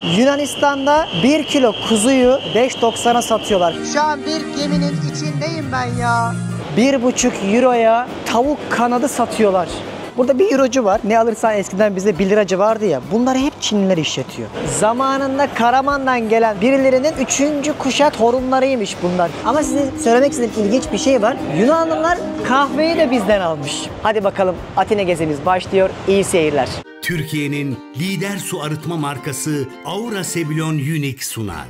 Yunanistan'da 1 kilo kuzuyu 5.90'a satıyorlar. Şu an bir geminin içindeyim ben ya. 1,5 euroya tavuk kanadı satıyorlar. Burada bir eurocu var. Ne alırsan eskiden bizde 1 liracı vardı ya. Bunları hep Çinliler işletiyor. Zamanında Karaman'dan gelen birilerinin 3. kuşak torunlarıymış bunlar. Ama size söylemek istediğim ilginç bir şey var. Yunanlılar kahveyi de bizden almış. Hadi bakalım Atina gezimiz başlıyor. İyi seyirler. Türkiye'nin lider su arıtma markası Aura Sebilon Unique sunar.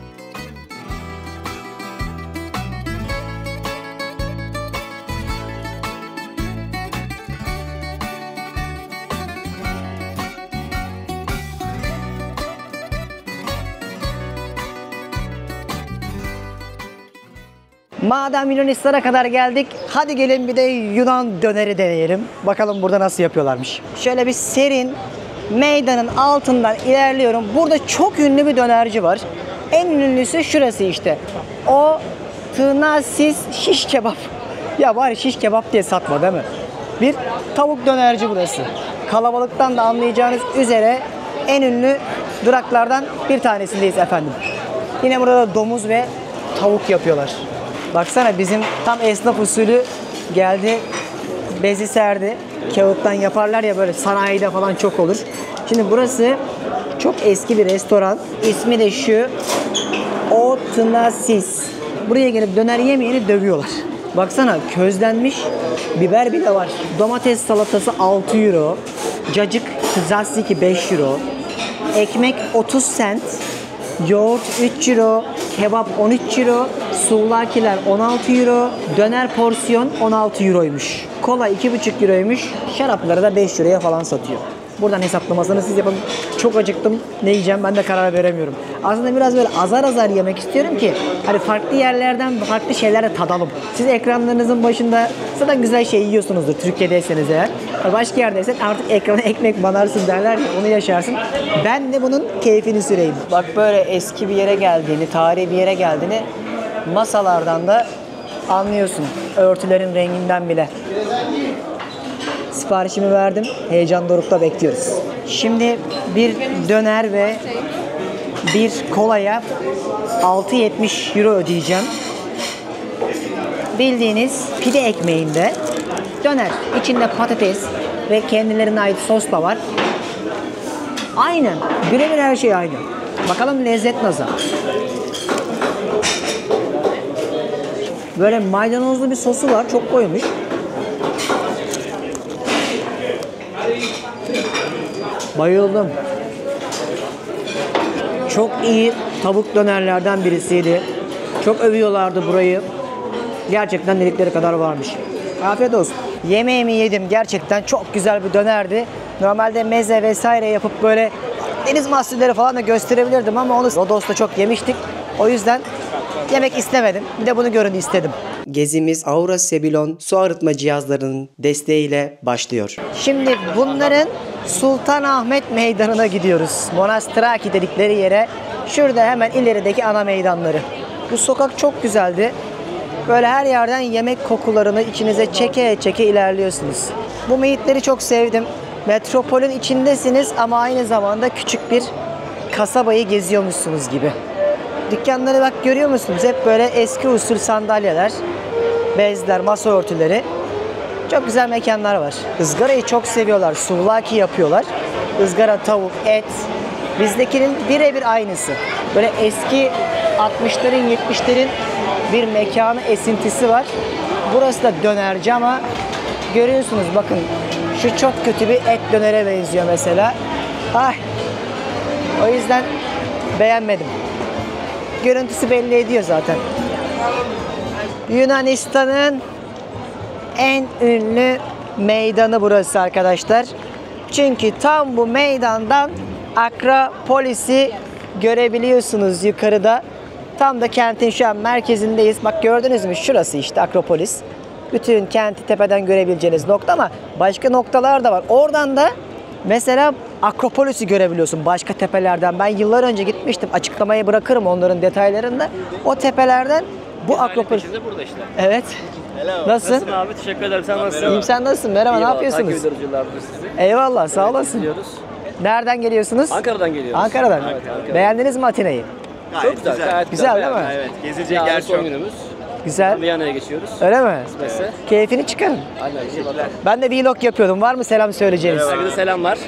Madem Yunanistan'a kadar geldik, hadi gelin bir de Yunan döneri deneyelim. Bakalım burada nasıl yapıyorlarmış. Şöyle bir serin meydanın altından ilerliyorum. Burada çok ünlü bir dönerci var. En ünlüsü şurası işte. O Tığnasis şiş kebap. Ya bari şiş kebap diye satma değil mi? Bir tavuk dönerci burası. Kalabalıktan da anlayacağınız üzere en ünlü duraklardan bir tanesindeyiz efendim. Yine burada domuz ve tavuk yapıyorlar. Baksana bizim tam esnaf usulü geldi, bezi serdi. Kağıttan yaparlar ya, böyle sanayide falan çok olur. Şimdi burası çok eski bir restoran. İsmi de şu, O Tığnasis. Buraya gelip döner yemeyeni dövüyorlar. Baksana, közlenmiş biber bile var. Domates salatası 6 euro. Cacık tzatziki 5 euro. Ekmek 30 cent. Yoğurt 3 euro. Kebap 13 euro. Suvlakiler 16 euro. Döner porsiyon 16 euroymuş. Kola 2,5 euroymuş. Şarapları da 5 euroya falan satıyor. Buradan hesaplamasını siz yapın. Çok acıktım. Ne yiyeceğim ben de karar veremiyorum. Aslında biraz böyle azar azar yemek istiyorum ki hani farklı yerlerden farklı şeyler de tadalım. Siz ekranlarınızın başında zaten güzel şey yiyorsunuzdur Türkiye'deyseniz eğer. Başka yerdeysen artık ekrana ekmek banarsın derler ya, onu yaşarsın. Ben de bunun keyfini süreyim. Bak böyle eski bir yere geldiğini, tarihi bir yere geldiğini masalardan da anlıyorsun. Örtülerin renginden bile. Siparişimi verdim. Heyecan dorukta bekliyoruz. Şimdi bir döner ve bir kolaya 6,70 euro ödeyeceğim. Bildiğiniz pide ekmeğinde döner. İçinde patates ve kendilerine ait sos da var. Aynen. Birebir her şey aynı. Bakalım lezzet nasıl? Böyle maydanozlu bir sosu var. Çok koymuş. Bayıldım. Çok iyi tavuk dönerlerden birisiydi. Çok övüyorlardı burayı. Gerçekten dedikleri kadar varmış. Afiyet olsun. Yemeğimi yedim. Gerçekten çok güzel bir dönerdi. Normalde meze vesaire yapıp böyle deniz mahsulleri falan da gösterebilirdim ama onu Rodos'ta çok yemiştik. O yüzden yemek istemedim. Bir de bunu görün istedim. Gezimiz Aura Sebilon su arıtma cihazlarının desteğiyle başlıyor. Şimdi bunların Sultanahmet Meydanı'na gidiyoruz. Monastraki dedikleri yere. Şurada hemen ilerideki ana meydanları. Bu sokak çok güzeldi. Böyle her yerden yemek kokularını içinize çeke çeke ilerliyorsunuz. Bu meyitleri çok sevdim. Metropolün içindesiniz ama aynı zamanda küçük bir kasabayı geziyormuşsunuz gibi. Dükkanları bak görüyor musunuz? Hep böyle eski usul sandalyeler, bezler, masa örtüleri. Çok güzel mekanlar var. Izgarayı çok seviyorlar. Souvlaki yapıyorlar. Izgara tavuk, et. Bizdekinin birebir aynısı. Böyle eski 60'ların 70'lerin bir mekanı esintisi var. Burası da dönerci ama görüyorsunuz bakın. Şu çok kötü bir et dönere benziyor mesela. Ay. O yüzden beğenmedim. Görüntüsü belli ediyor zaten. Yunanistan'ın en ünlü meydanı burası arkadaşlar. Çünkü tam bu meydandan Akropolis'i görebiliyorsunuz yukarıda. Tam da kentin şu an merkezindeyiz. Bak gördünüz mü? Şurası işte Akropolis. Bütün kenti tepeden görebileceğiniz nokta ama başka noktalar da var. Oradan da mesela Akropolis'i görebiliyorsun başka tepelerden. Ben yıllar önce gitmiştim. Açıklamayı bırakırım onların detaylarını da. O tepelerden bu Akropolis. Burada işte. Evet. Hello. Nasılsın? Abi? Teşekkür ederim. Sen nasılsın? İyiyim, sen nasılsın? Merhaba, ne yapıyorsunuz? Takip ediyoruz yıllardır sizi. Eyvallah, sağ olasın. Diyoruz. Nereden geliyorsunuz? Ankara'dan geliyoruz. Ankara'dan. Evet, Ankara. Beğendiniz mi Atina'yı? Çok güzel. Gayet Güzel değil mi? Beğendim. Evet, gezilecek Yarın yer son çok. günümüz. Güzel. Viyana'ya geçiyoruz. Öyle mi? Kısmetse. Keyfini çıkarın. Aynen. Teşekkürler. Ben de vlog yapıyordum. Var mı selam söyleyeceğiniz? Herkese selamlar.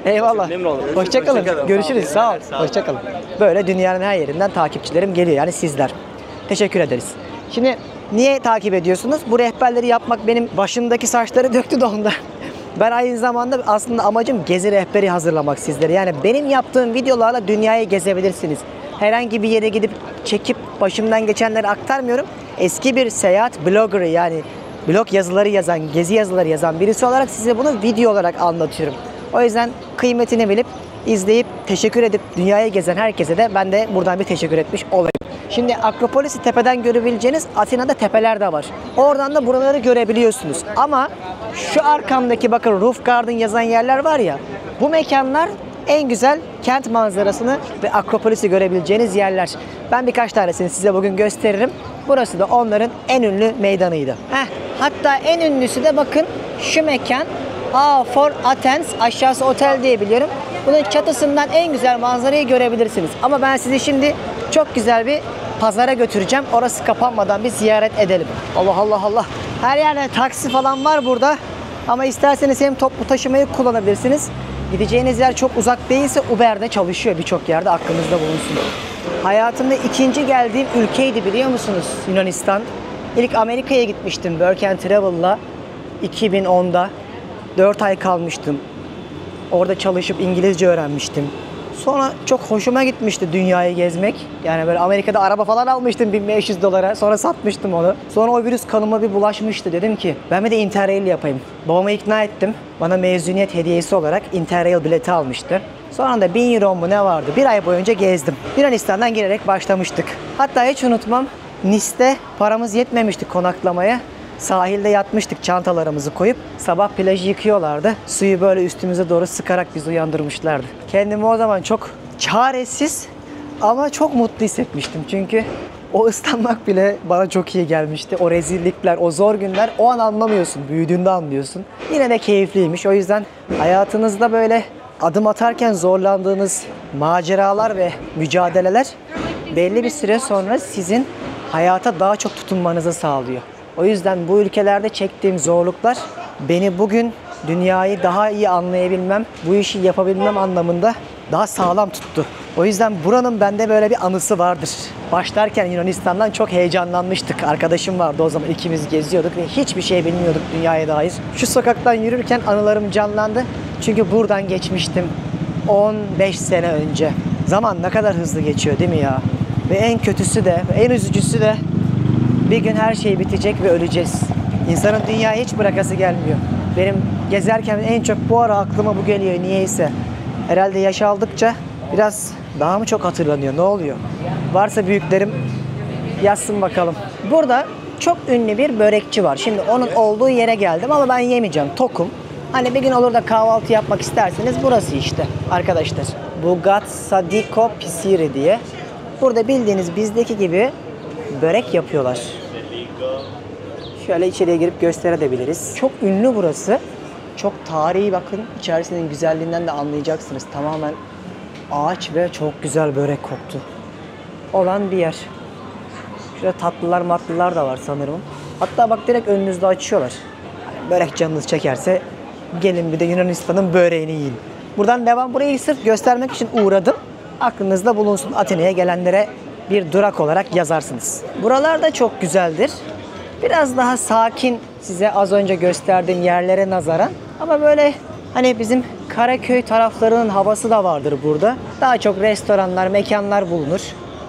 Eyvallah. Memnun oldum. Hoşçakalın. Hoşçakalın. Görüşürüz. Sağ ol. Sağ ol. Hoşçakalın. Böyle dünyanın her yerinden takipçilerim geliyor. Yani sizler. Teşekkür ederiz. Şimdi niye takip ediyorsunuz? Bu rehberleri yapmak benim başımdaki saçları döktü de ondan. Ben aynı zamanda aslında amacım gezi rehberi hazırlamak sizlere. Yani benim yaptığım videolarla dünyayı gezebilirsiniz. Herhangi bir yere gidip çekip başımdan geçenleri aktarmıyorum. Eski bir seyahat bloggerı, yani blog yazıları yazan, gezi yazıları yazan birisi olarak size bunu video olarak anlatıyorum. O yüzden kıymetini bilip, izleyip, teşekkür edip dünyayı gezen herkese de ben de buradan bir teşekkür etmiş olayım. Şimdi Akropolis'i tepeden görebileceğiniz Atina'da tepeler de var. Oradan da buraları görebiliyorsunuz. Ama şu arkamdaki bakın Roof Garden yazan yerler var ya, bu mekanlar en güzel kent manzarasını ve Akropolis'i görebileceğiniz yerler. Ben birkaç tanesini size bugün gösteririm. Burası da onların en ünlü meydanıydı. Hatta en ünlüsü de bakın şu mekan. A4 Athens, aşağısı otel diye biliyorum. Bunun çatısından en güzel manzarayı görebilirsiniz. Ama ben sizi şimdi çok güzel bir pazara götüreceğim. Orası kapanmadan bir ziyaret edelim. Allah Allah Allah. Her yerde taksi falan var burada. Ama isterseniz hem toplu taşımayı kullanabilirsiniz. Gideceğiniz yer çok uzak değilse Uber'de çalışıyor birçok yerde, aklınızda bulunsun. Hayatımda ikinci geldiğim ülkeydi, biliyor musunuz? Yunanistan. İlk Amerika'ya gitmiştim Work and Travel'la 2010'da. 4 ay kalmıştım. Orada çalışıp İngilizce öğrenmiştim. Sonra çok hoşuma gitmişti dünyayı gezmek. Yani böyle Amerika'da araba falan almıştım $1500. Sonra satmıştım onu. Sonra o virüs kanıma bir bulaşmıştı. Dedim ki ben bir de Interrail yapayım. Babamı ikna ettim. Bana mezuniyet hediyesi olarak Interrail bileti almıştı. Sonra da 1000 euro mu ne vardı? Bir ay boyunca gezdim. Yunanistan'dan girerek başlamıştık. Hatta hiç unutmam, Nice'te paramız yetmemişti konaklamaya. Sahilde yatmıştık çantalarımızı koyup. Sabah plajı yıkıyorlardı. Suyu böyle üstümüze doğru sıkarak bizi uyandırmışlardı. Kendimi o zaman çok çaresiz ama çok mutlu hissetmiştim. Çünkü o ıslanmak bile bana çok iyi gelmişti. O rezillikler, o zor günler o an anlamıyorsun. Büyüdüğünde anlıyorsun. Yine de keyifliymiş. O yüzden hayatınızda böyle adım atarken zorlandığınız maceralar ve mücadeleler belli bir süre sonra sizin hayata daha çok tutunmanızı sağlıyor. O yüzden bu ülkelerde çektiğim zorluklar beni bugün dünyayı daha iyi anlayabilmem, bu işi yapabilmem anlamında daha sağlam tuttu. O yüzden buranın bende böyle bir anısı vardır. Başlarken Yunanistan'dan çok heyecanlanmıştık. Arkadaşım vardı o zaman, ikimiz geziyorduk ve hiçbir şey bilmiyorduk dünyaya dair. Şu sokaktan yürürken anılarım canlandı. Çünkü buradan geçmiştim 15 sene önce. Zaman ne kadar hızlı geçiyor değil mi ya? Ve en kötüsü de, en üzücüsü de bir gün her şey bitecek ve öleceğiz. İnsanın dünyayı hiç bırakası gelmiyor. Benim gezerken en çok bu ara aklıma bu geliyor niyeyse. Herhalde yaş aldıkça biraz daha mı çok hatırlanıyor? Ne oluyor? Varsa büyüklerim yazsın bakalım. Burada çok ünlü bir börekçi var. Şimdi onun olduğu yere geldim ama ben yemeyeceğim. Tokum. Hani bir gün olur da kahvaltı yapmak isterseniz burası işte arkadaşlar. Bugatsadiko Pisiri diye. Burada bildiğiniz bizdeki gibi börek yapıyorlar. Şöyle içeriye girip gösterebiliriz. Çok ünlü burası. Çok tarihi, bakın içerisinin güzelliğinden de anlayacaksınız. Tamamen ağaç ve çok güzel börek koktu olan bir yer. Şurada tatlılar matlılar da var sanırım. Hatta bak direkt önünüzde açıyorlar. Yani börek canınız çekerse gelin bir de Yunanistan'ın böreğini yiyin. Buradan devam, burayı sırf göstermek için uğradım. Aklınızda bulunsun, Atina'ya gelenlere bir durak olarak yazarsınız. Buralar da çok güzeldir. Biraz daha sakin size az önce gösterdiğim yerlere nazaran. Ama böyle hani bizim Karaköy taraflarının havası da vardır burada. Daha çok restoranlar, mekanlar bulunur.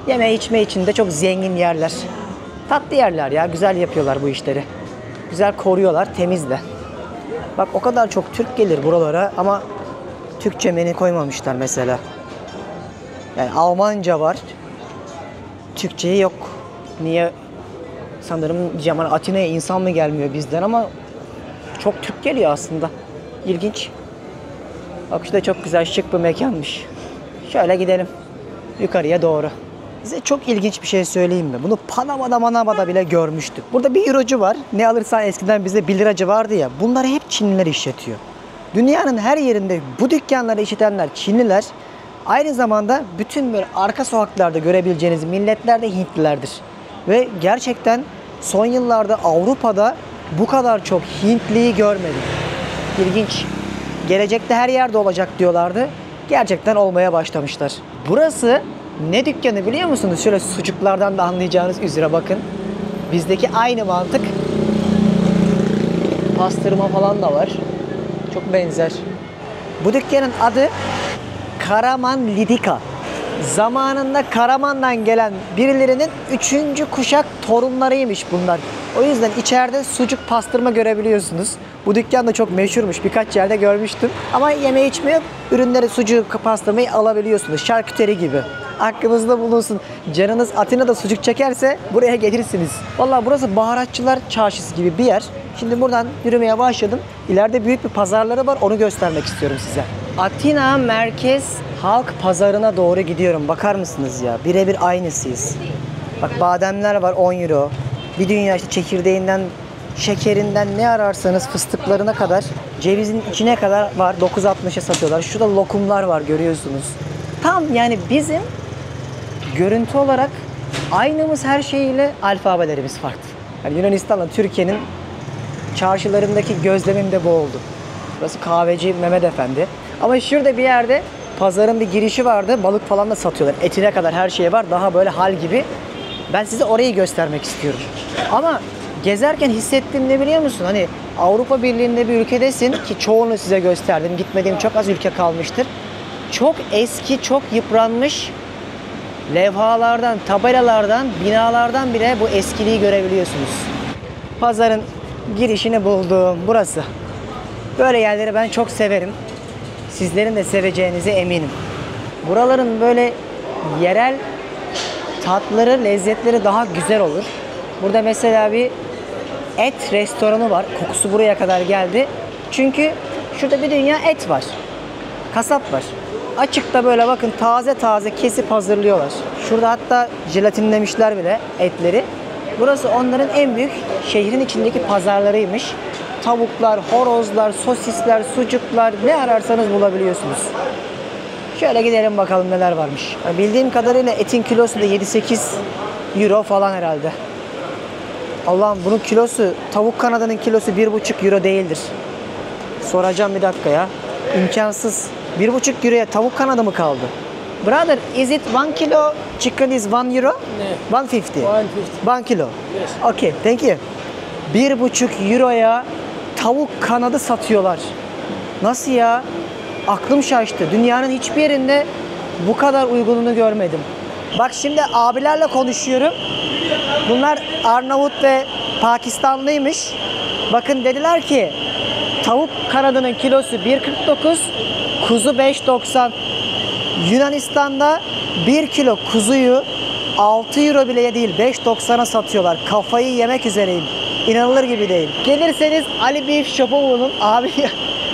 Yeme içme için de çok zengin yerler. Tatlı yerler ya, güzel yapıyorlar bu işleri. Güzel koruyorlar, temiz de. Bak o kadar çok Türk gelir buralara ama Türkçe menü koymamışlar mesela. Yani Almanca var. Türkçeyi yok. Niye? Sanırım diyeceğim, hani Atina'ya insan mı gelmiyor bizden, ama çok Türk geliyor aslında. İlginç. Bak işte çok güzel, şık bir mekanmış. Şöyle gidelim yukarıya doğru. Size çok ilginç bir şey söyleyeyim mi? Bunu Panama'da bile görmüştük. Burada bir eurocu var. Ne alırsan, eskiden bize 1 liracı vardı ya. Bunları hep Çinliler işletiyor. Dünyanın her yerinde bu dükkanları işletenler Çinliler. Aynı zamanda bütün böyle arka sokaklarda görebileceğiniz milletler de Hintlilerdir. Ve gerçekten son yıllarda Avrupa'da bu kadar çok Hintliyi görmedim. İlginç. Gelecekte her yerde olacak diyorlardı. Gerçekten olmaya başlamışlar. Burası ne dükkanı biliyor musunuz? Şöyle sucuklardan da anlayacağınız üzere bakın. Bizdeki aynı mantık. Pastırma falan da var. Çok benzer. Bu dükkanın adı Karaman Lidika. Zamanında Karaman'dan gelen birilerinin 3. kuşak torunlarıymış bunlar. O yüzden içeride sucuk pastırma görebiliyorsunuz. Bu dükkan da çok meşhurmuş. Birkaç yerde görmüştüm. Ama yeme içme yok. Ürünleri, sucuk pastırmayı alabiliyorsunuz. Şarküteri gibi. Aklınızda bulunsun. Canınız Atina'da sucuk çekerse buraya gelirsiniz. Vallahi burası baharatçılar çarşısı gibi bir yer. Şimdi buradan yürümeye başladım. İleride büyük bir pazarları var. Onu göstermek istiyorum size. Atina Merkez Halk Pazarına doğru gidiyorum. Bakar mısınız ya? Birebir aynısıyız. Bak bademler var 10 euro. Bir dünya işte çekirdeğinden, şekerinden ne ararsanız fıstıklarına kadar, cevizin içine kadar var. 9.60'a satıyorlar. Şurada lokumlar var görüyorsunuz. Tam yani bizim görüntü olarak aynımız her şeyiyle alfabelerimiz farklı. Yani Yunanistan'la Türkiye'nin çarşılarındaki gözlemim de bu oldu. Burası kahveci Mehmet Efendi. Ama şurada bir yerde pazarın bir girişi vardı. Balık falan da satıyorlar. Etine kadar her şey var. Daha böyle hal gibi. Ben size orayı göstermek istiyorum. Ama gezerken hissettiğim ne biliyor musun? Hani Avrupa Birliği'nde bir ülkedesin ki çoğunu size gösterdim. Gitmediğim çok az ülke kalmıştır. Çok eski, çok yıpranmış levhalardan, tabelalardan, binalardan bile bu eskiliği görebiliyorsunuz. Pazarın girişini buldum. Burası. Böyle yerleri ben çok severim. Sizlerin de seveceğinize eminim. Buraların böyle yerel tatları, lezzetleri daha güzel olur. Burada mesela bir et restoranı var. Kokusu buraya kadar geldi. Çünkü şurada bir dünya et var. Kasap var. Açıkta böyle bakın taze taze kesip hazırlıyorlar. Şurada hatta jelatinlemişler bile etleri. Burası onların en büyük şehrin içindeki pazarlarıymış. Tavuklar, horozlar, sosisler, sucuklar ne ararsanız bulabiliyorsunuz. Şöyle gidelim bakalım neler varmış. Bildiğim kadarıyla etin kilosu da 7-8 euro falan herhalde. Allah'ım bunun kilosu, tavuk kanadının kilosu 1,5 euro değildir. Soracağım bir dakika ya. İmkansız. 1,5 euroya tavuk kanadı mı kaldı? Brother, is it 1 kilo chicken is 1 euro? No. 150. 1 kilo. Yes. Okay, thank you. 1,5 euroya tavuk kanadı satıyorlar. Nasıl ya? Aklım şaştı. Dünyanın hiçbir yerinde bu kadar uygununu görmedim. Bak şimdi abilerle konuşuyorum. Bunlar Arnavut ve Pakistanlıymış. Bakın dediler ki tavuk kanadının kilosu 1,49, kuzu 5,90. Yunanistan'da 1 kilo kuzuyu 6 euro bile değil 5,90'a satıyorlar. Kafayı yemek üzereyim. İnanılır gibi değil. Gelirseniz Ali Beef Shop'a bulun. Abi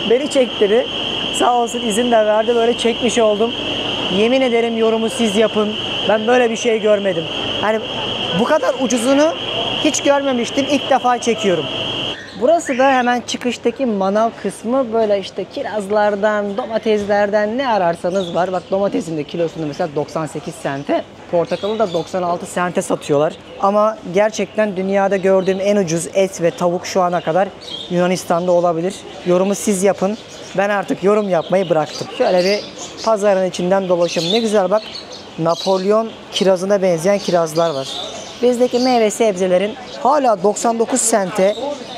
beni çektirdi. Sağ olsun izin de verdi. Böyle çekmiş oldum. Yemin ederim yorumu siz yapın. Ben böyle bir şey görmedim. Hani bu kadar ucuzunu hiç görmemiştim. İlk defa çekiyorum. Burası da hemen çıkıştaki manav kısmı. Böyle işte kirazlardan, domateslerden ne ararsanız var. Bak domatesin de kilosunu mesela 98 sente. Portakalı da 96 sente satıyorlar. Ama gerçekten dünyada gördüğüm en ucuz et ve tavuk şu ana kadar Yunanistan'da olabilir. Yorumu siz yapın. Ben artık yorum yapmayı bıraktım. Şöyle bir pazarın içinden dolaşım. Ne güzel bak. Napolyon kirazına benzeyen kirazlar var. Bizdeki meyve sebzelerin hala 99 sente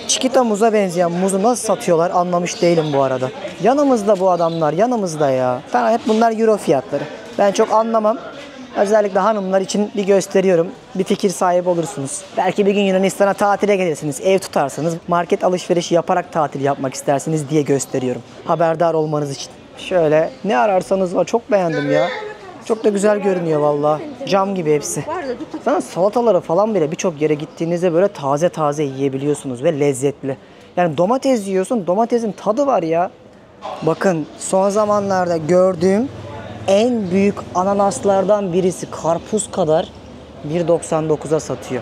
çikita muza benzeyen muzu nasıl satıyorlar anlamış değilim bu arada. Yanımızda bu adamlar, yanımızda ya. Tamam, hep bunlar euro fiyatları. Ben çok anlamam. Özellikle hanımlar için bir gösteriyorum. Bir fikir sahibi olursunuz. Belki bir gün Yunanistan'a tatile gelirsiniz. Ev tutarsanız market alışverişi yaparak tatil yapmak istersiniz diye gösteriyorum. Haberdar olmanız için. Şöyle ne ararsanız var. Çok beğendim ya. Çok da güzel görünüyor valla. Cam gibi hepsi. Sana salataları falan bile birçok yere gittiğinizde böyle taze taze yiyebiliyorsunuz ve lezzetli. Yani domates yiyorsun, domatesin tadı var ya. Bakın son zamanlarda gördüğüm en büyük ananaslardan birisi karpuz kadar 1,99'a satıyor.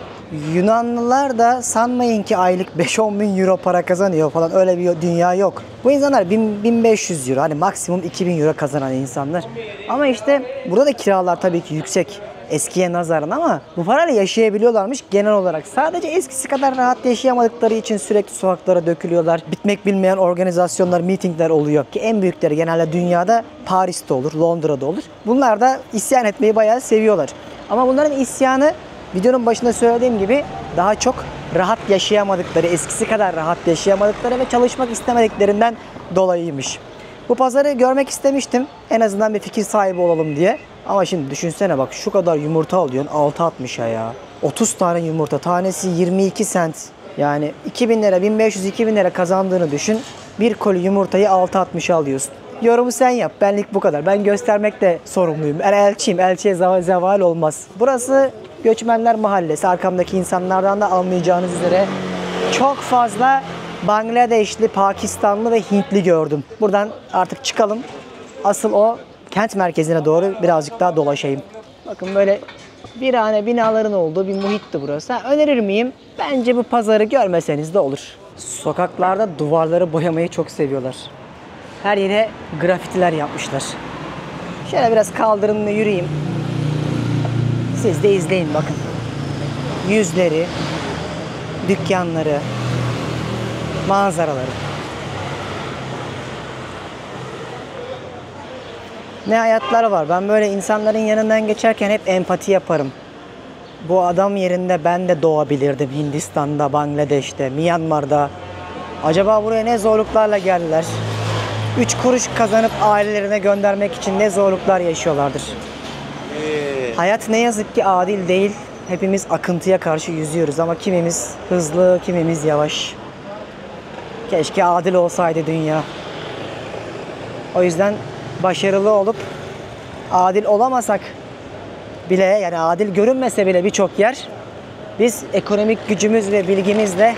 Yunanlılar da sanmayın ki aylık 5-10 bin euro para kazanıyor falan, öyle bir dünya yok. Bu insanlar 1500 euro, hani maksimum 2000 euro kazanan insanlar. Ama işte burada da kiralar tabii ki yüksek eskiye nazaran, ama bu parayla yaşayabiliyorlarmış genel olarak. Sadece eskisi kadar rahat yaşayamadıkları için sürekli sokaklara dökülüyorlar. Bitmek bilmeyen organizasyonlar, mitingler oluyor ki en büyükleri genelde dünyada Paris'te olur, Londra'da olur. Bunlar da isyan etmeyi bayağı seviyorlar. Ama bunların isyanı, videonun başında söylediğim gibi, daha çok rahat yaşayamadıkları, eskisi kadar rahat yaşayamadıkları ve çalışmak istemediklerinden dolayıymış. Bu pazarı görmek istemiştim. En azından bir fikir sahibi olalım diye. Ama şimdi düşünsene bak, şu kadar yumurta alıyorsun 6.60'a ya. 30 tane yumurta, tanesi 22 sent. Yani 2000 lira, 1500-2000 lira kazandığını düşün. Bir koli yumurtayı 6.60'a alıyorsun. Yorumu sen yap. Benlik bu kadar. Ben göstermekle sorumluyum. Ben elçiyim. Elçiye zeval olmaz. Burası Göçmenler Mahallesi. Arkamdaki insanlardan da anlayacağınız üzere çok fazla Bangladeşli, Pakistanlı ve Hintli gördüm. Buradan artık çıkalım. Asıl o kent merkezine doğru birazcık daha dolaşayım. Bakın böyle virane binaların olduğu bir muhitti burası. Önerir miyim? Bence bu pazarı görmeseniz de olur. Sokaklarda duvarları boyamayı çok seviyorlar. Her yere grafitiler yapmışlar. Şöyle biraz kaldırımla yürüyeyim. Siz de izleyin bakın. Yüzleri, dükkanları, manzaraları. Ne hayatlar var. Ben böyle insanların yanından geçerken hep empati yaparım. Bu adam yerinde ben de doğabilirdim. Hindistan'da, Bangladeş'te, Myanmar'da. Acaba buraya ne zorluklarla geldiler? 3 kuruş kazanıp ailelerine göndermek için ne zorluklar yaşıyorlardır. Hayat ne yazık ki adil değil. Hepimiz akıntıya karşı yüzüyoruz ama kimimiz hızlı, kimimiz yavaş. Keşke adil olsaydı dünya. O yüzden başarılı olup adil olamasak bile, yani adil görünmese bile birçok yer, biz ekonomik gücümüz ve bilgimizle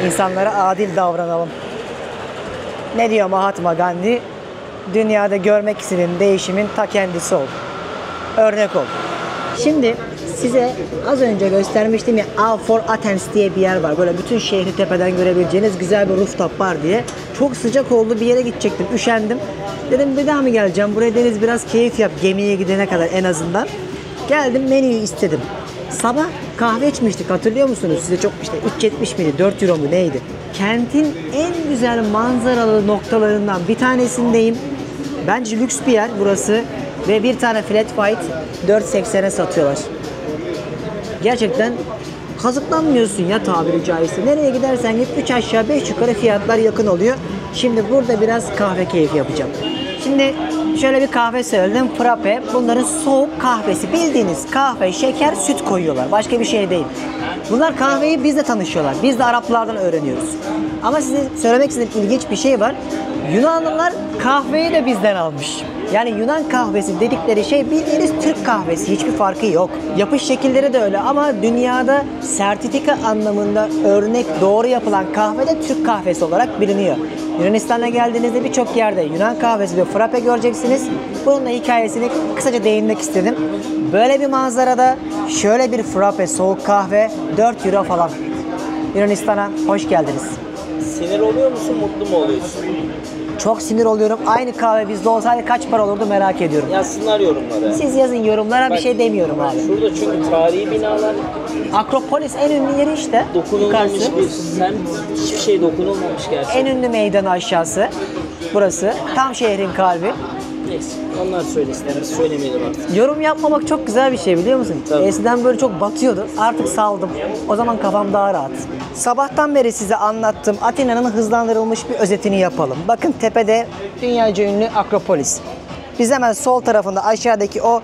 insanlara adil davranalım. Ne diyor Mahatma Gandhi? Dünyada görmek istediğin değişimin ta kendisi ol. Örnek ol. Şimdi size az önce göstermiştim ya, All for Athens diye bir yer var. Böyle bütün şehri tepeden görebileceğiniz güzel bir rooftop var diye. Çok sıcak oldu, bir yere gidecektim. Üşendim. Dedim bir daha mı geleceğim? Buraya Deniz biraz keyif yap gemiye gidene kadar en azından. Geldim, menüyü istedim. Sabah kahve içmiştik, hatırlıyor musunuz? Size çok işte 3.70 miydi, 4 euro mu neydi? Kentin en güzel manzaralı noktalarından bir tanesindeyim. Bence lüks bir yer burası. Ve bir tane flat white 4.80'e satıyorlar. Gerçekten kazıklanmıyorsun ya, tabiri caizse. Nereye gidersen git 3 aşağı 5 yukarı fiyatlar yakın oluyor. Şimdi burada biraz kahve keyfi yapacağım. Şimdi şöyle bir kahve söyledim. Frappe. Bunların soğuk kahvesi. Bildiğiniz kahve, şeker, süt koyuyorlar. Başka bir şey değil. Bunlar kahveyi bizle tanışıyorlar. Biz de Araplardan öğreniyoruz. Ama size söylemek istediğim ilginç bir şey var. Yunanlılar kahveyi de bizden almış. Yani Yunan kahvesi dedikleri şey bildiğiniz Türk kahvesi. Hiçbir farkı yok. Yapış şekilleri de öyle ama dünyada sertifika anlamında örnek doğru yapılan kahve de Türk kahvesi olarak biliniyor. Yunanistan'a geldiğinizde birçok yerde Yunan kahvesi ve frappe göreceksiniz. Bunun da hikayesini kısaca değinmek istedim. Böyle bir manzarada şöyle bir frappe soğuk kahve 4 euro falan. Yunanistan'a hoş geldiniz. Sinir oluyor musun, mutlu mu oluyorsun? Çok sinir oluyorum. Aynı kahve bizde olsaydı kaç para olurdu merak ediyorum. Yazsınlar yorumlara. Siz yazın yorumlara, bir şey demiyorum abi. Şurada çünkü tarihi binalar, Akropolis en ünlü yeri işte. dokunulmamış Yukarısı. bir semt, hiçbir şey dokunulmamış gerçekten. En ünlü meydanı aşağısı. Burası. Tam şehrin kalbi. Neyse, onlar söylesin, biz söylemeyelim artık. Yorum yapmamak çok güzel bir şey, biliyor musun? Tabii. Eskiden böyle çok batıyordu. Artık saldım. O zaman kafam daha rahat. Sabahtan beri size anlattığım Atina'nın hızlandırılmış bir özetini yapalım. Bakın tepede dünyaca ünlü Akropolis. Biz hemen sol tarafında aşağıdaki o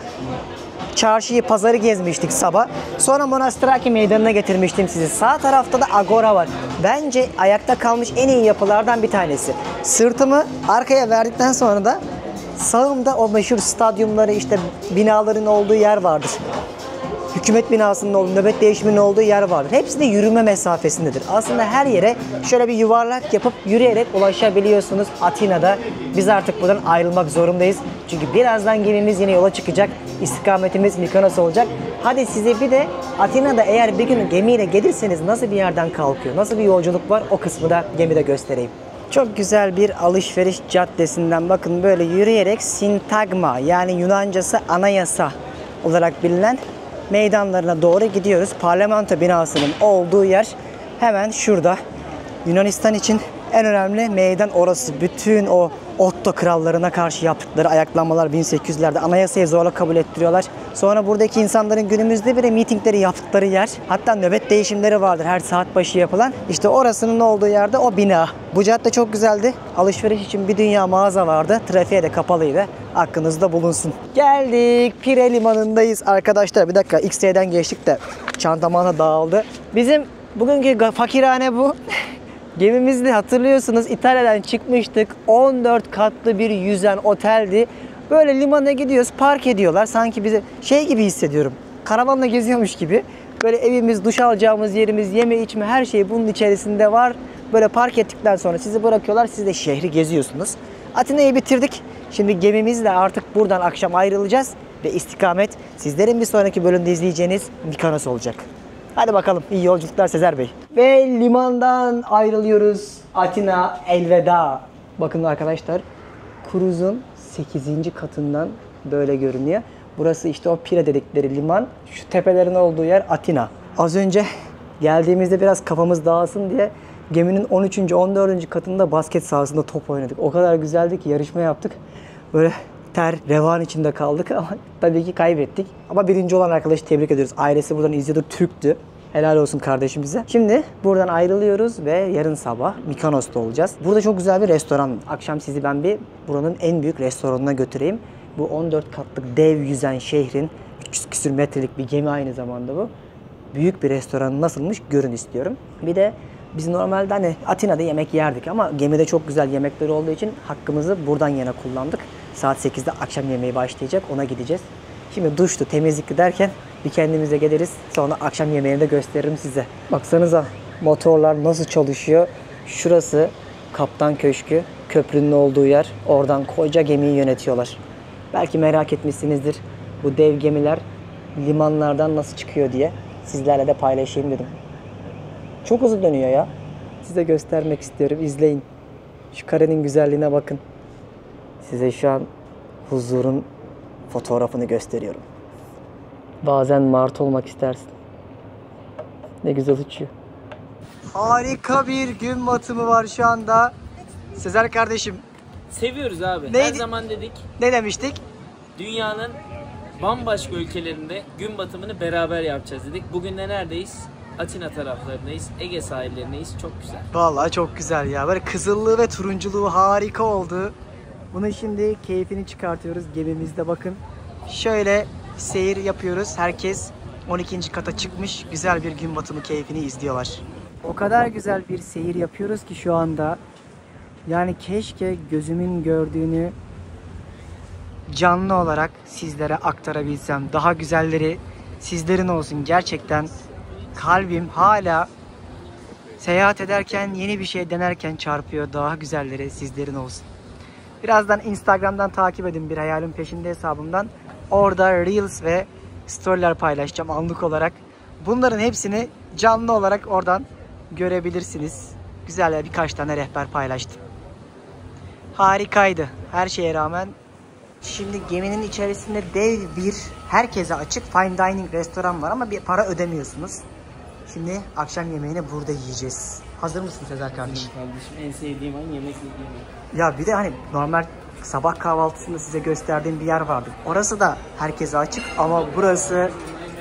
çarşıyı, pazarı gezmiştik sabah. Sonra Monastraki meydanına getirmiştim sizi. Sağ tarafta da Agora var. Bence ayakta kalmış en iyi yapılardan bir tanesi. Sırtımı arkaya verdikten sonra da sağımda o meşhur stadyumları, işte binaların olduğu yer vardır. hükümet binasının olduğu, nöbet değişiminin olduğu yer vardır. Hepsi de yürüme mesafesindedir. Aslında her yere şöyle bir yuvarlak yapıp yürüyerek ulaşabiliyorsunuz Atina'da. Biz artık buradan ayrılmak zorundayız. Çünkü birazdan gemimiz yine yola çıkacak. İstikametimiz Mikonos olacak. Hadi size bir de Atina'da eğer bir gün gemiyle gelirseniz nasıl bir yerden kalkıyor, nasıl bir yolculuk var o kısmı da gemide göstereyim. Çok güzel bir alışveriş caddesinden bakın böyle yürüyerek Sintagma yani Yunancası anayasa olarak bilinen meydanlarına doğru gidiyoruz. Parlamento binasının olduğu yer hemen şurada. Yunanistan için en önemli meydan orası. Bütün o Otto krallarına karşı yaptıkları ayaklanmalar 1800'lerde anayasayı zorla kabul ettiriyorlar. Sonra buradaki insanların günümüzde bile mitingleri yaptıkları yer. Hatta nöbet değişimleri vardır her saat başı yapılan. İşte orasının olduğu yerde o bina. Bu cadde çok güzeldi. Alışveriş için bir dünya mağaza vardı. Trafiğe de kapalıydı. Aklınızda bulunsun. Geldik. Pire limanındayız arkadaşlar. Bir dakika X-ray'den geçtik de çantamana dağıldı. Bizim bugünkü fakirhane bu. Gemimizde hatırlıyorsunuz İtalya'dan çıkmıştık. 14 katlı bir yüzen oteldi. Böyle limana gidiyoruz, park ediyorlar. Sanki bize şey gibi hissediyorum. Karavanla geziyormuş gibi. Böyle evimiz, duş alacağımız yerimiz, yeme içme her şey bunun içerisinde var. Böyle park ettikten sonra sizi bırakıyorlar. Siz de şehri geziyorsunuz. Atina'yı bitirdik. Şimdi gemimizle artık buradan akşam ayrılacağız. Ve istikamet sizlerin bir sonraki bölümde izleyeceğiniz Mikonos olacak. Hadi bakalım iyi yolculuklar Sezer Bey. Ve limandan ayrılıyoruz. Atina elveda. Bakın arkadaşlar kruzun 8. katından böyle görünüyor. Burası işte o Pire dedikleri liman. Şu tepelerin olduğu yer Atina. Az önce geldiğimizde biraz kafamız dağılsın diye geminin 13. 14. katında basket sahasında top oynadık. O kadar güzeldi ki yarışma yaptık. Böyle ter, revan içinde kaldık ama tabii ki kaybettik. Ama birinci olan arkadaşı tebrik ediyoruz. Ailesi buradan izliyordu, Türktü. Helal olsun kardeşimize. Şimdi buradan ayrılıyoruz ve yarın sabah Mikonos'ta olacağız. Burada çok güzel bir restoran. Akşam sizi ben bir buranın en büyük restoranına götüreyim. Bu 14 katlık dev yüzen şehrin 300 küsür metrelik bir gemi aynı zamanda bu. Büyük bir restoran nasılmış görün istiyorum. Bir de biz normalde hani Atina'da yemek yerdik ama gemide çok güzel yemekleri olduğu için hakkımızı buradan yana kullandık. Saat 8'de akşam yemeği başlayacak, ona gideceğiz. Şimdi duştu, temizlikti derken bir kendimize geliriz. Sonra akşam yemeğini de gösteririm size. Baksanıza motorlar nasıl çalışıyor. Şurası Kaptan Köşkü, köprünün olduğu yer. Oradan koca gemiyi yönetiyorlar. Belki merak etmişsinizdir bu dev gemiler limanlardan nasıl çıkıyor diye. Sizlerle de paylaşayım dedim. Çok hızlı dönüyor ya. Size göstermek istiyorum. İzleyin. Şu karenin güzelliğine bakın. Size şu an huzurun fotoğrafını gösteriyorum. Bazen martı olmak istersin. Ne güzel uçuyor. Harika bir gün batımı var şu anda. Sezer kardeşim. Seviyoruz abi. Neydi? Her zaman dedik. Ne demiştik? Dünyanın bambaşka ülkelerinde gün batımını beraber yapacağız dedik. Bugün de neredeyiz? Atina taraflarındayız. Ege sahillerindeyiz. Çok güzel. Vallahi çok güzel ya. Böyle kızıllığı ve turunculuğu harika oldu. Bunun şimdi keyfini çıkartıyoruz gemimizde bakın. Şöyle seyir yapıyoruz. Herkes 12. kata çıkmış. Güzel bir gün batımı keyfini izliyorlar. O kadar güzel bir seyir yapıyoruz ki şu anda. Yani keşke gözümün gördüğünü canlı olarak sizlere aktarabilsem. Daha güzelleri sizlerin olsun. Gerçekten kalbim hala seyahat ederken, yeni bir şey denerken çarpıyor. Daha güzelleri sizlerin olsun. Birazdan Instagram'dan takip edin, bir hayalin peşinde hesabımdan. Orada Reels ve Story'ler paylaşacağım anlık olarak. Bunların hepsini canlı olarak oradan görebilirsiniz. Güzel birkaç tane rehber paylaştım. Harikaydı her şeye rağmen. Şimdi geminin içerisinde dev bir, herkese açık fine dining restoran var ama bir para ödemiyorsunuz. Şimdi akşam yemeğini burada yiyeceğiz. Hazır mısın Sezer kardeşim? Kardeşim en sevdiğim an yemek yediğim an. Ya bir de hani normal sabah kahvaltısında size gösterdiğim bir yer vardı. Orası da herkese açık ama burası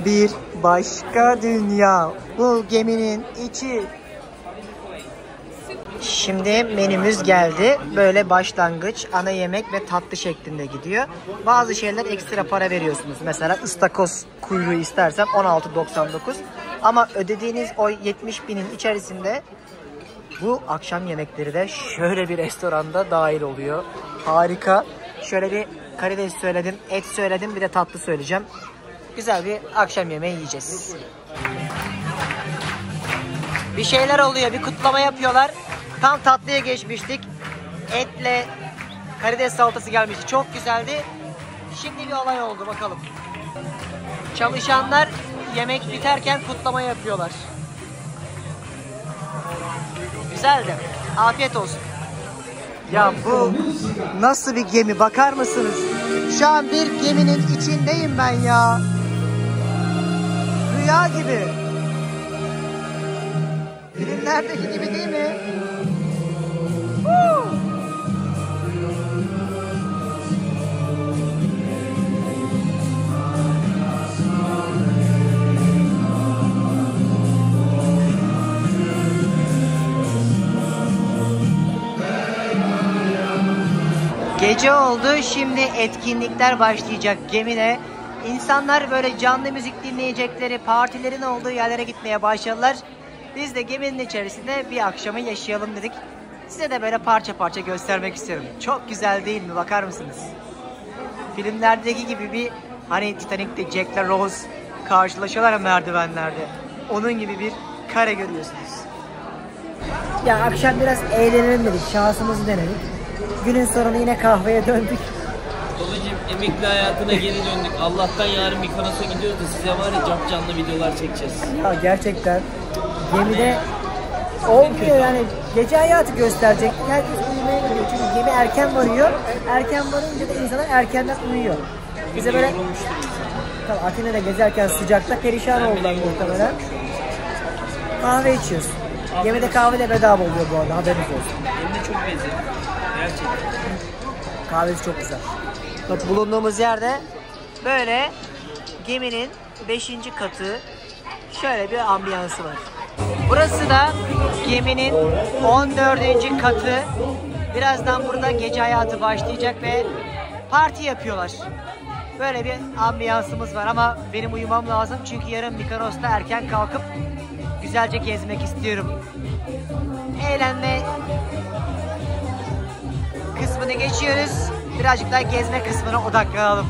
bir başka dünya. Bu geminin içi. Şimdi menümüz geldi. Böyle başlangıç, ana yemek ve tatlı şeklinde gidiyor. Bazı şeyler ekstra para veriyorsunuz. Mesela ıstakoz kuyruğu istersem 16.99. Ama ödediğiniz o 70.000'in içerisinde bu akşam yemekleri de şöyle bir restoranda dahil oluyor. Harika. Şöyle bir karides söyledim, et söyledim, bir de tatlı söyleyeceğim. güzel bir akşam yemeği yiyeceğiz. Bir şeyler oluyor, bir kutlama yapıyorlar. Tam tatlıya geçmiştik. Etle karides salatası gelmişti. Çok güzeldi. Şimdi bir olay oldu bakalım. Çalışanlar yemek biterken kutlama yapıyorlar. Güzeldi. Afiyet olsun. Ya bu nasıl bir gemi bakar mısınız? Şu an bir geminin içindeyim ben ya. Rüya gibi. Filmlerdeki gibi değil mi? Gece oldu, şimdi etkinlikler başlayacak gemide. İnsanlar böyle canlı müzik dinleyecekleri, partilerin olduğu yerlere gitmeye başladılar. Biz de geminin içerisinde bir akşamı yaşayalım dedik. Size de böyle parça parça göstermek istiyorum. Çok güzel değil mi? Bakar mısınız? Filmlerdeki gibi bir, hani Titanic'te Jack'le Rose karşılaşıyorlar ya merdivenlerde. Onun gibi bir kare görüyorsunuz. Ya akşam biraz eğlenelim dedik, şansımızı denedik. Günün sonunda yine kahveye döndük. Babacığım emekli hayatına geri döndük. Allah'tan yarın Mykonos'a gidiyoruz da size var ya canlı videolar çekeceğiz. Ya gerçekten gemide olmuyor yani, gece hayatı gösterecek. Herkes uyumaya gidiyor çünkü gemi erken varıyor. Erken varınca da insanlar erkenden uyuyor. Bize böyle tabii Atina'da gezerken sıcakta perişan oldular muhtemelen. Kahve içiyoruz. Gemide kahve de bedava oluyor bu arada, haberiniz olsun. Hem de çok lezzetli. Gerçekten. Kahvesi çok güzel. Bak bulunduğumuz yerde böyle geminin 5. katı, şöyle bir ambiyansı var. Burası da geminin 14. katı. Birazdan burada gece hayatı başlayacak ve parti yapıyorlar. Böyle bir ambiyansımız var ama benim uyumam lazım çünkü yarın Mykonos'ta erken kalkıp güzelce gezmek istiyorum. Eğlenme kısmını geçiyoruz. Birazcık daha gezme kısmına odaklanalım.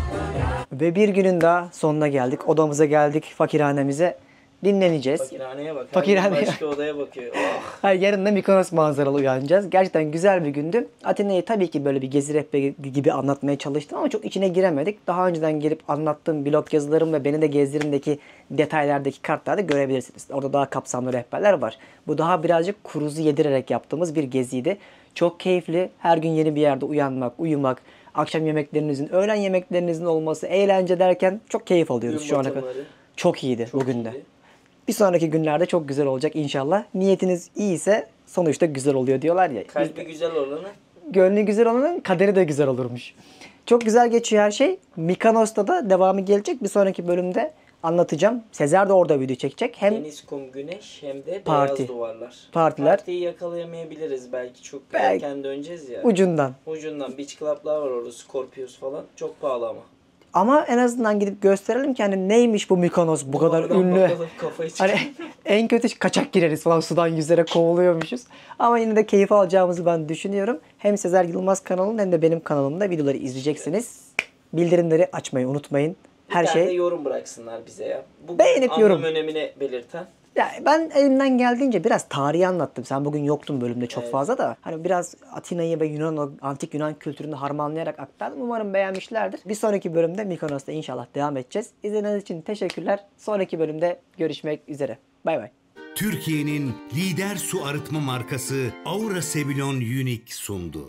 Ve bir günün daha sonuna geldik. Odamıza geldik, fakirhanemize. Dinleneceğiz. Fakirhaneye bak. Fakirhaneye. Başka odaya bakıyor. Oh. Hayır, yarın da Mykonos manzaralı uyanacağız. Gerçekten güzel bir gündü. Atina'yı tabii ki böyle bir gezi rehberi gibi anlatmaya çalıştım ama çok içine giremedik. Daha önceden gelip anlattığım blog yazılarım ve beni de gezdirimdeki detaylardaki kartlarda görebilirsiniz. Orada daha kapsamlı rehberler var. Bu daha birazcık kuruzu yedirerek yaptığımız bir geziydi. Çok keyifli. Her gün yeni bir yerde uyanmak, uyumak, akşam yemeklerinizin, öğlen yemeklerinizin olması, eğlence derken çok keyif alıyoruz Gün şu ana kadar. batımları. Çok iyiydi Çok bugün de. iyiydi. Bir sonraki günlerde çok güzel olacak inşallah. Niyetiniz iyiyse sonuçta güzel oluyor diyorlar ya. Kalbi güzel olanı. Gönlü güzel olanın kaderi de güzel olurmuş. Çok güzel geçiyor her şey. Mykonos'ta da devamı gelecek. Bir sonraki bölümde anlatacağım. Sezer de orada video çekecek. Hem Deniz, kum, güneş hem de Parti. beyaz duvarlar. Partiler. Partiyi yakalayamayabiliriz belki. Çok Belki. erken döneceğiz ya. ucundan. Ucundan beach club'lar var orada. Scorpios falan. Çok pahalı ama. Ama en azından gidip gösterelim ki hani neymiş bu Mykonos bu kadar Oradan ünlü. bakalım, kafayı Hani en kötü kaçak gireriz falan, sudan yüzerek kovuluyormuşuz. Ama yine de keyif alacağımızı ben düşünüyorum. Hem Sezer Yılmaz kanalının hem de benim kanalımda videoları izleyeceksiniz. Bildirimleri açmayı unutmayın. Her Bir tane de şey. yorum bıraksınlar bize ya. Bu Beğenip anlam yorum. önemini belirten. Ya ben elimden geldiğince biraz tarihi anlattım. Sen bugün yoktun bölümde çok Evet. fazla da. Hani biraz Atina'yı ve antik Yunan kültürünü harmanlayarak aktardım. Umarım beğenmişlerdir. Bir sonraki bölümde Mykonos'ta inşallah devam edeceğiz. İzlediğiniz için teşekkürler. Sonraki bölümde görüşmek üzere. Bay bay. Türkiye'nin lider su arıtma markası Aura Sebilon Unique sundu.